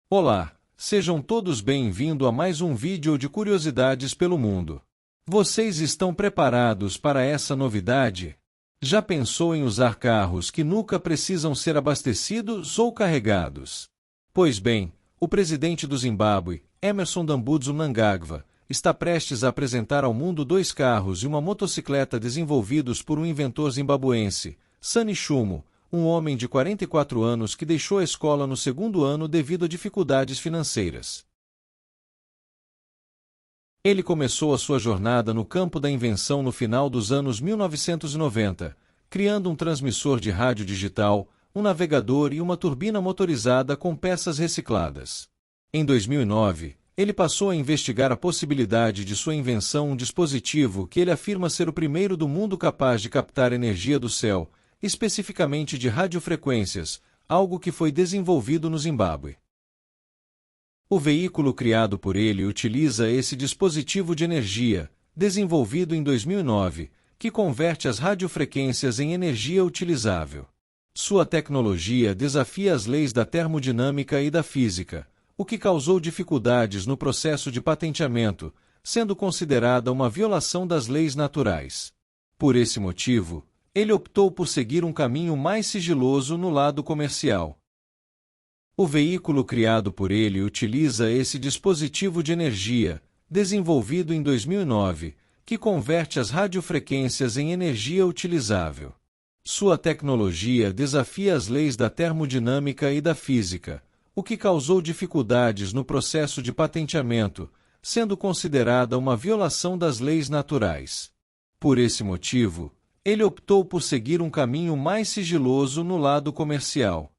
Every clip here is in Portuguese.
Olá, sejam todos bem-vindos a mais um vídeo de curiosidades pelo mundo. Vocês estão preparados para essa novidade? Já pensou em usar carros que nunca precisam ser abastecidos ou carregados? Pois bem, o presidente do Zimbábue, Emmerson Dambudzo Mnangagwa, está prestes a apresentar ao mundo dois carros e uma motocicleta desenvolvidos por um inventor zimbabuense, Sani Chuma, um homem de 44 anos que deixou a escola no segundo ano devido a dificuldades financeiras. Ele começou a sua jornada no campo da invenção no final dos anos 1990, criando um transmissor de rádio digital, um navegador e uma turbina motorizada com peças recicladas. Em 2009, ele passou a investigar a possibilidade de sua invenção, um dispositivo que ele afirma ser o primeiro do mundo capaz de captar energia do céu, especificamente de radiofrequências, algo que foi desenvolvido no Zimbábue. O veículo criado por ele utiliza esse dispositivo de energia, desenvolvido em 2009, que converte as radiofrequências em energia utilizável. Sua tecnologia desafia as leis da termodinâmica e da física, o que causou dificuldades no processo de patenteamento, sendo considerada uma violação das leis naturais. Por esse motivo, ele optou por seguir um caminho mais sigiloso no lado comercial. O veículo criado por ele utiliza esse dispositivo de energia, desenvolvido em 2009, que converte as radiofrequências em energia utilizável. Sua tecnologia desafia as leis da termodinâmica e da física, o que causou dificuldades no processo de patenteamento, sendo considerada uma violação das leis naturais. Por esse motivo, ele optou por seguir um caminho mais sigiloso no lado comercial.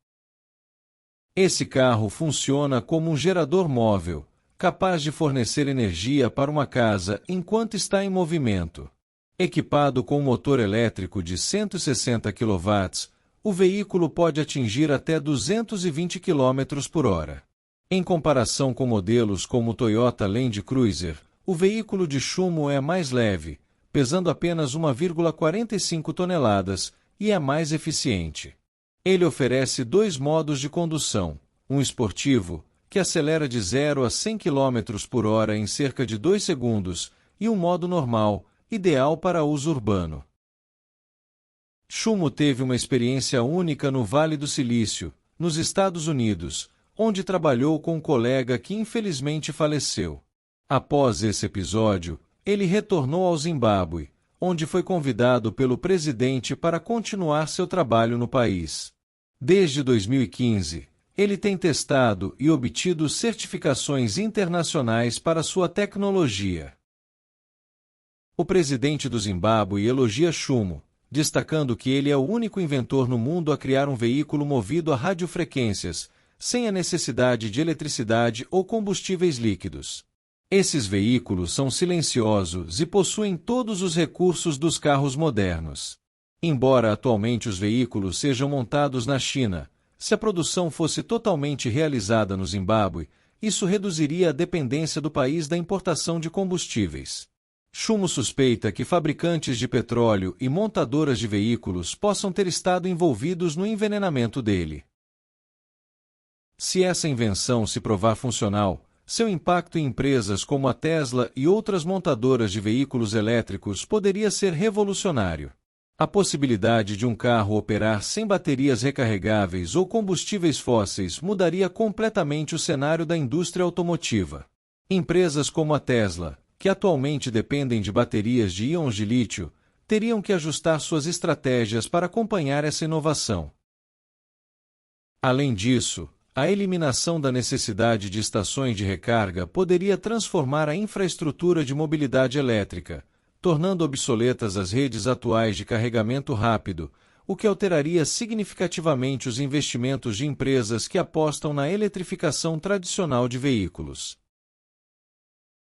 Esse carro funciona como um gerador móvel, capaz de fornecer energia para uma casa enquanto está em movimento. Equipado com um motor elétrico de 160 kW, o veículo pode atingir até 220 km por hora. Em comparação com modelos como o Toyota Land Cruiser, o veículo de Chuma é mais leve, pesando apenas 1,45 toneladas, e é mais eficiente. Ele oferece dois modos de condução, um esportivo, que acelera de 0 a 100 km por hora em cerca de 2 segundos, e um modo normal, ideal para uso urbano. Chuma teve uma experiência única no Vale do Silício, nos Estados Unidos, onde trabalhou com um colega que infelizmente faleceu. Após esse episódio, ele retornou ao Zimbábue, onde foi convidado pelo presidente para continuar seu trabalho no país. Desde 2015, ele tem testado e obtido certificações internacionais para sua tecnologia. O presidente do Zimbábue elogia Chuma, destacando que ele é o único inventor no mundo a criar um veículo movido a radiofrequências, sem a necessidade de eletricidade ou combustíveis líquidos. Esses veículos são silenciosos e possuem todos os recursos dos carros modernos. Embora atualmente os veículos sejam montados na China, se a produção fosse totalmente realizada no Zimbábue, isso reduziria a dependência do país da importação de combustíveis. Chuma suspeita que fabricantes de petróleo e montadoras de veículos possam ter estado envolvidos no envenenamento dele. Se essa invenção se provar funcional, seu impacto em empresas como a Tesla e outras montadoras de veículos elétricos poderia ser revolucionário. A possibilidade de um carro operar sem baterias recarregáveis ou combustíveis fósseis mudaria completamente o cenário da indústria automotiva. Empresas como a Tesla, que atualmente dependem de baterias de íons de lítio, teriam que ajustar suas estratégias para acompanhar essa inovação. Além disso, a eliminação da necessidade de estações de recarga poderia transformar a infraestrutura de mobilidade elétrica, tornando obsoletas as redes atuais de carregamento rápido, o que alteraria significativamente os investimentos de empresas que apostam na eletrificação tradicional de veículos.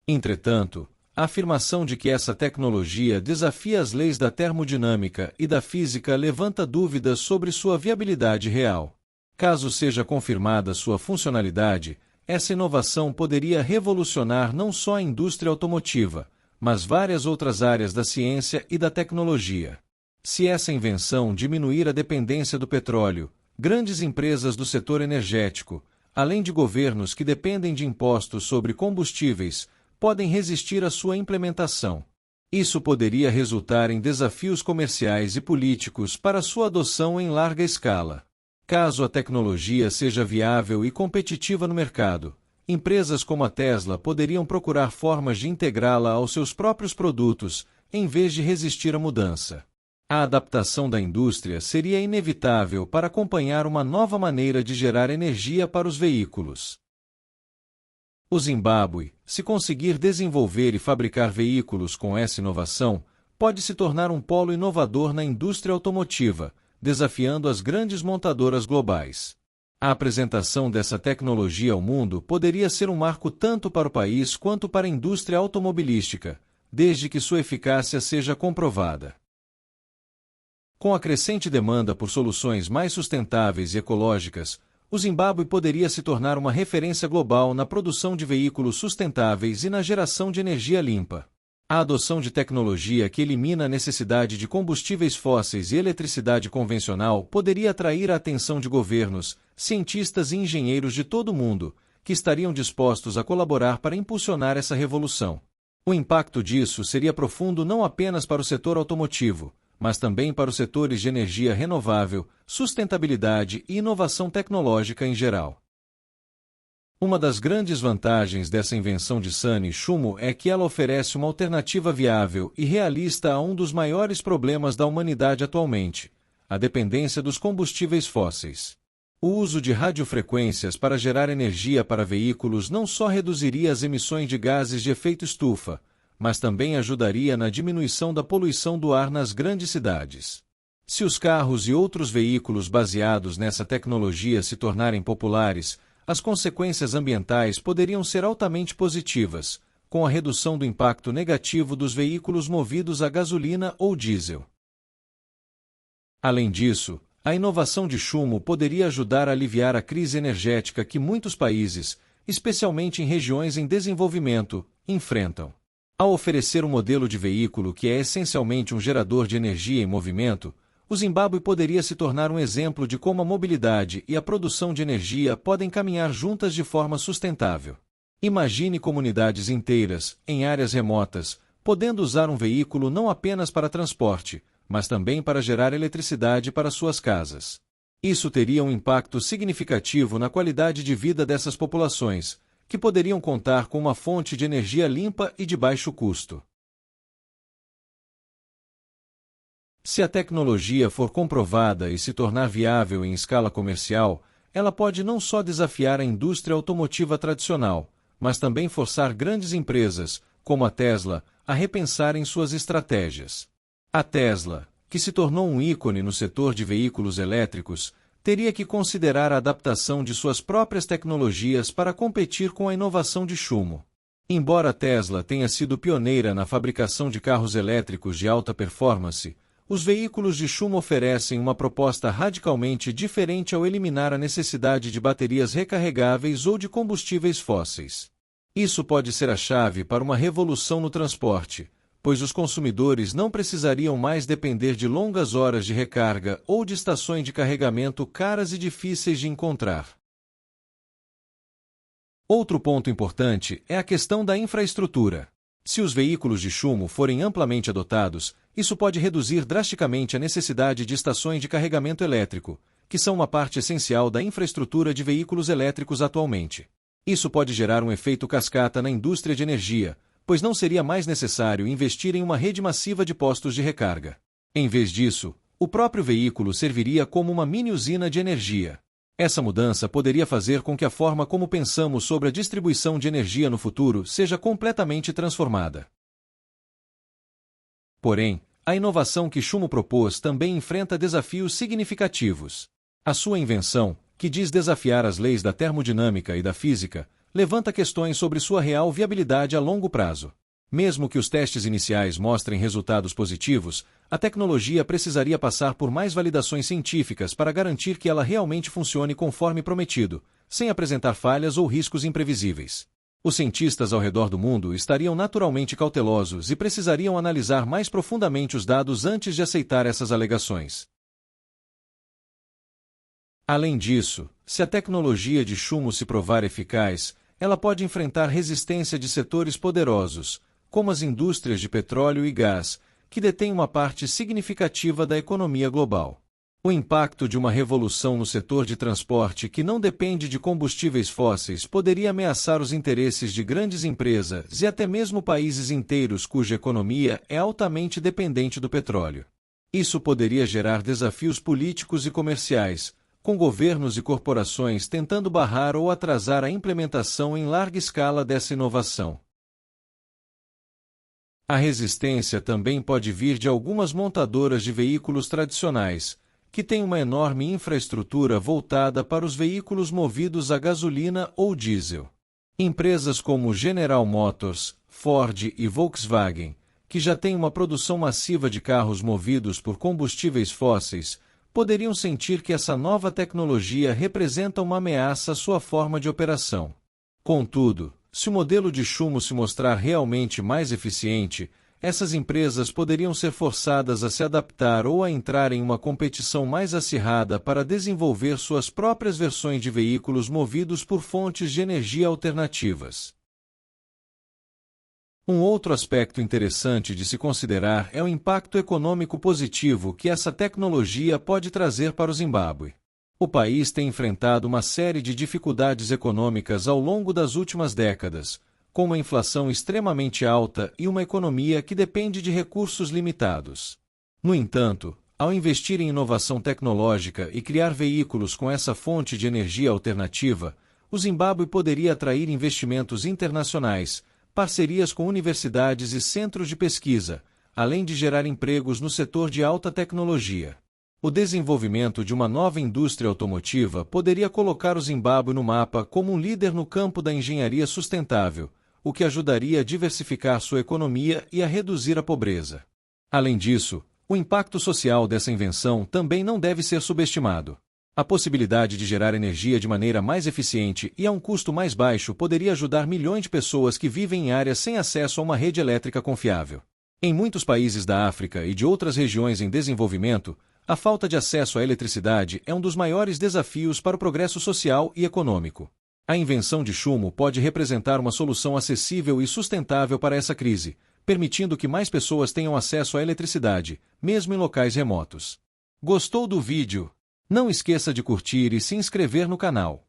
Entretanto, a afirmação de que essa tecnologia desafia as leis da termodinâmica e da física levanta dúvidas sobre sua viabilidade real. Caso seja confirmada sua funcionalidade, essa inovação poderia revolucionar não só a indústria automotiva, mas várias outras áreas da ciência e da tecnologia. Se essa invenção diminuir a dependência do petróleo, grandes empresas do setor energético, além de governos que dependem de impostos sobre combustíveis, podem resistir à sua implementação. Isso poderia resultar em desafios comerciais e políticos para sua adoção em larga escala. Caso a tecnologia seja viável e competitiva no mercado, empresas como a Tesla poderiam procurar formas de integrá-la aos seus próprios produtos, em vez de resistir à mudança. A adaptação da indústria seria inevitável para acompanhar uma nova maneira de gerar energia para os veículos. O Zimbábue, se conseguir desenvolver e fabricar veículos com essa inovação, pode se tornar um polo inovador na indústria automotiva, desafiando as grandes montadoras globais. A apresentação dessa tecnologia ao mundo poderia ser um marco tanto para o país quanto para a indústria automobilística, desde que sua eficácia seja comprovada. Com a crescente demanda por soluções mais sustentáveis e ecológicas, o Zimbábue poderia se tornar uma referência global na produção de veículos sustentáveis e na geração de energia limpa. A adoção de tecnologia que elimina a necessidade de combustíveis fósseis e eletricidade convencional poderia atrair a atenção de governos, cientistas e engenheiros de todo o mundo, que estariam dispostos a colaborar para impulsionar essa revolução. O impacto disso seria profundo não apenas para o setor automotivo, mas também para os setores de energia renovável, sustentabilidade e inovação tecnológica em geral. Uma das grandes vantagens dessa invenção de Sunny Chumo é que ela oferece uma alternativa viável e realista a um dos maiores problemas da humanidade atualmente, a dependência dos combustíveis fósseis. O uso de radiofrequências para gerar energia para veículos não só reduziria as emissões de gases de efeito estufa, mas também ajudaria na diminuição da poluição do ar nas grandes cidades. Se os carros e outros veículos baseados nessa tecnologia se tornarem populares, as consequências ambientais poderiam ser altamente positivas, com a redução do impacto negativo dos veículos movidos a gasolina ou diesel. Além disso, a inovação de Chumo poderia ajudar a aliviar a crise energética que muitos países, especialmente em regiões em desenvolvimento, enfrentam. Ao oferecer um modelo de veículo que é essencialmente um gerador de energia em movimento, o Zimbábue poderia se tornar um exemplo de como a mobilidade e a produção de energia podem caminhar juntas de forma sustentável. Imagine comunidades inteiras, em áreas remotas, podendo usar um veículo não apenas para transporte, mas também para gerar eletricidade para suas casas. Isso teria um impacto significativo na qualidade de vida dessas populações, que poderiam contar com uma fonte de energia limpa e de baixo custo. Se a tecnologia for comprovada e se tornar viável em escala comercial, ela pode não só desafiar a indústria automotiva tradicional, mas também forçar grandes empresas, como a Tesla, a repensarem suas estratégias. A Tesla, que se tornou um ícone no setor de veículos elétricos, teria que considerar a adaptação de suas próprias tecnologias para competir com a inovação de Chumo. Embora a Tesla tenha sido pioneira na fabricação de carros elétricos de alta performance, os veículos de Chumo oferecem uma proposta radicalmente diferente ao eliminar a necessidade de baterias recarregáveis ou de combustíveis fósseis. Isso pode ser a chave para uma revolução no transporte, pois os consumidores não precisariam mais depender de longas horas de recarga ou de estações de carregamento caras e difíceis de encontrar. Outro ponto importante é a questão da infraestrutura. Se os veículos de Chumo forem amplamente adotados, isso pode reduzir drasticamente a necessidade de estações de carregamento elétrico, que são uma parte essencial da infraestrutura de veículos elétricos atualmente. Isso pode gerar um efeito cascata na indústria de energia, pois não seria mais necessário investir em uma rede massiva de postos de recarga. Em vez disso, o próprio veículo serviria como uma mini-usina de energia. Essa mudança poderia fazer com que a forma como pensamos sobre a distribuição de energia no futuro seja completamente transformada. Porém, a inovação que Chumo propôs também enfrenta desafios significativos. A sua invenção, que diz desafiar as leis da termodinâmica e da física, levanta questões sobre sua real viabilidade a longo prazo. Mesmo que os testes iniciais mostrem resultados positivos, a tecnologia precisaria passar por mais validações científicas para garantir que ela realmente funcione conforme prometido, sem apresentar falhas ou riscos imprevisíveis. Os cientistas ao redor do mundo estariam naturalmente cautelosos e precisariam analisar mais profundamente os dados antes de aceitar essas alegações. Além disso, se a tecnologia de chumbo se provar eficaz, ela pode enfrentar resistência de setores poderosos, como as indústrias de petróleo e gás, que detêm uma parte significativa da economia global. O impacto de uma revolução no setor de transporte que não depende de combustíveis fósseis poderia ameaçar os interesses de grandes empresas e até mesmo países inteiros cuja economia é altamente dependente do petróleo. Isso poderia gerar desafios políticos e comerciais, com governos e corporações tentando barrar ou atrasar a implementação em larga escala dessa inovação. A resistência também pode vir de algumas montadoras de veículos tradicionais, que têm uma enorme infraestrutura voltada para os veículos movidos a gasolina ou diesel. Empresas como General Motors, Ford e Volkswagen, que já têm uma produção massiva de carros movidos por combustíveis fósseis, poderiam sentir que essa nova tecnologia representa uma ameaça à sua forma de operação. Contudo, se o modelo de chumbo se mostrar realmente mais eficiente, essas empresas poderiam ser forçadas a se adaptar ou a entrar em uma competição mais acirrada para desenvolver suas próprias versões de veículos movidos por fontes de energia alternativas. Um outro aspecto interessante de se considerar é o impacto econômico positivo que essa tecnologia pode trazer para o Zimbábue. O país tem enfrentado uma série de dificuldades econômicas ao longo das últimas décadas, com uma inflação extremamente alta e uma economia que depende de recursos limitados. No entanto, ao investir em inovação tecnológica e criar veículos com essa fonte de energia alternativa, o Zimbábue poderia atrair investimentos internacionais, parcerias com universidades e centros de pesquisa, além de gerar empregos no setor de alta tecnologia. O desenvolvimento de uma nova indústria automotiva poderia colocar o Zimbábue no mapa como um líder no campo da engenharia sustentável, o que ajudaria a diversificar sua economia e a reduzir a pobreza. Além disso, o impacto social dessa invenção também não deve ser subestimado. A possibilidade de gerar energia de maneira mais eficiente e a um custo mais baixo poderia ajudar milhões de pessoas que vivem em áreas sem acesso a uma rede elétrica confiável. Em muitos países da África e de outras regiões em desenvolvimento, a falta de acesso à eletricidade é um dos maiores desafios para o progresso social e econômico. A invenção de chumbo pode representar uma solução acessível e sustentável para essa crise, permitindo que mais pessoas tenham acesso à eletricidade, mesmo em locais remotos. Gostou do vídeo? Não esqueça de curtir e se inscrever no canal.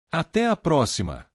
Até a próxima!